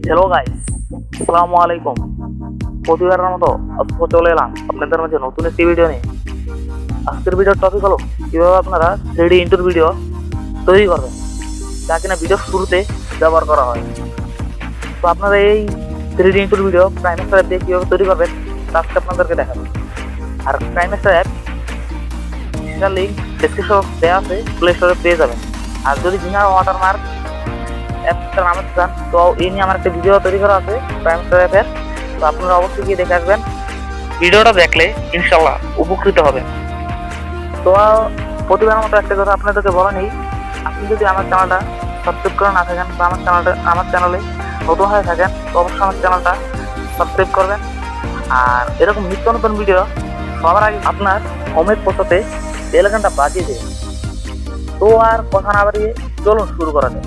Hello guys, আসসালামু আলাইকুম। প্রতিবারের মতো আজকে চলে এলাম আপনাদের মাঝে নতুন একটি ভিডিও নিয়ে। আজকের ভিডিওর টপিক হলো কিভাবে আপনারা 3D ইন্টুর ভিডিও তৈরি করবেন, যা কিনা ভিডিওর শুরুতে ব্যবহার করা হয়। তো আপনারা এই 3D ইন্টুর ভিডিও কিনেমাস্টার অ্যাপ দিয়ে কীভাবে তৈরি করবেন তা আজকে আপনাদেরকে দেখাবো। আর কিনেমাস্টার অ্যাপ সেটার লিঙ্ক ডেসক্রিপশন দেওয়া আছে, প্লে স্টোরে পেয়ে যাবেন। আর যদি বিনা ওয়াটারমার্ক অ্যাপটা নামাতে চান তো এই নিয়ে আমার একটা ভিডিও তৈরি করা আছে কিনেমাস্টার অ্যাপের, তো আপনারা অবশ্যই গিয়ে দেখে আসবেন। ভিডিওটা দেখলে ইনশাল্লাহ উপকৃত হবে। তো প্রতিবার মতো একটা কথা আপনাদেরকে বলা নেই, আপনি যদি আমার চ্যানেলটা সাবস্ক্রাইব করে না থাকেন বা আমার চ্যানেলে নতুন হয়ে থাকেন তো অবশ্যই আমার চ্যানেলটা সাবস্ক্রাইব করবেন। আর এরকম নিত্য নতুন ভিডিও সবার আগে আপনার হোমের পৌঁছাতে বেল আইকনটা বাজিয়ে দেবেন। তো আর কথা না বাড়িয়ে চলুন শুরু করা যাক।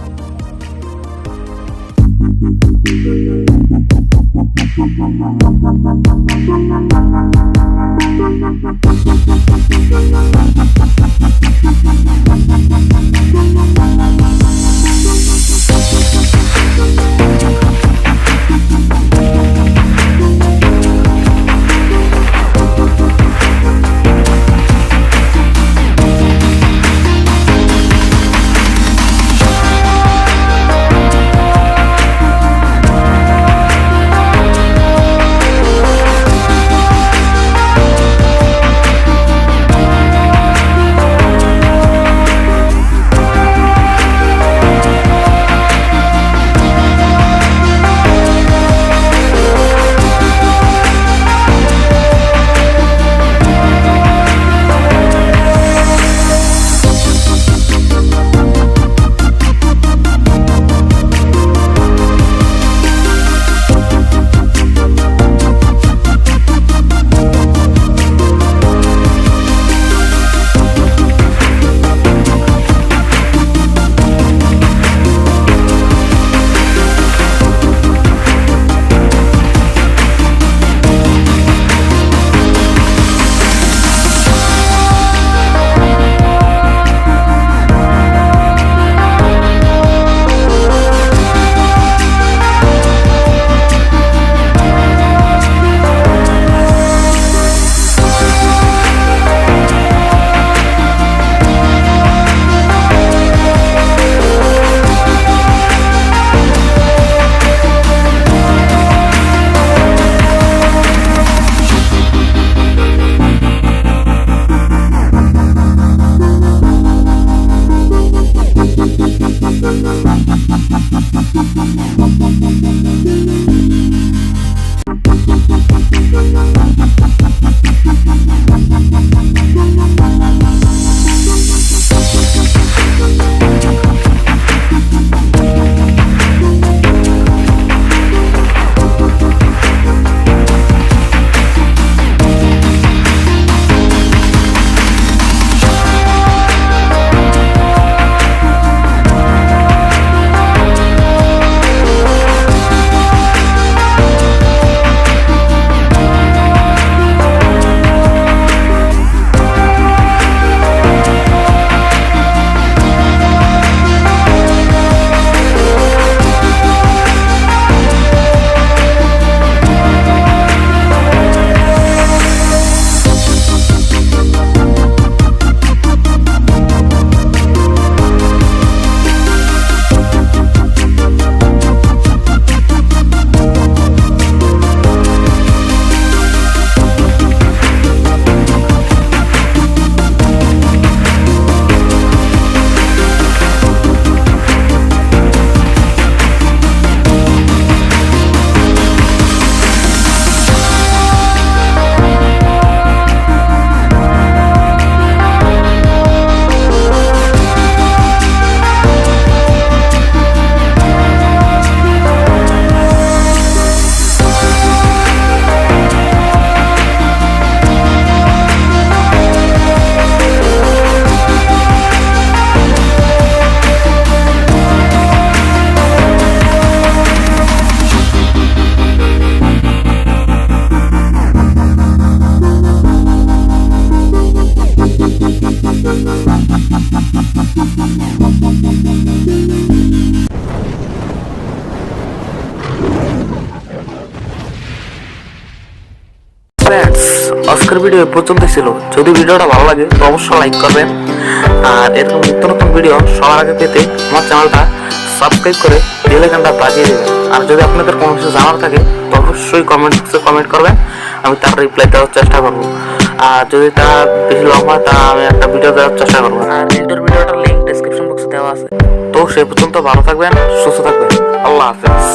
ফ্রেন্ডস, আজকের ভিডিও পর্যন্ত ছিল। যদি ভিডিওটা ভালো লাগে তো অবশ্যই লাইক করবেন, আর এরকম নিত্য নতুন ভিডিও সবার আগে পেতে আমার চ্যানেলটা সাবস্ক্রাইব করে বেল আইকনটা বাজিয়ে দেবেন। আর যদি আপনাদের কোনো কিছু জানার থাকে তো অবশ্যই কমেন্ট বক্সে কমেন্ট করবেন, আমি তার রিপ্লাই দেওয়ার চেষ্টা করবো। আর যদি তা বেশি লং হয় তা আমি একটা ভিডিও দেওয়ার চেষ্টা করবো। আর ইন্টার ভিডিওটার লিঙ্ক ডেসক্রিপশন বক্সে দেওয়া আছে। তো সে পর্যন্ত ভালো থাকবেন, সুস্থ থাকবেন। আল্লাহ হাফেজ।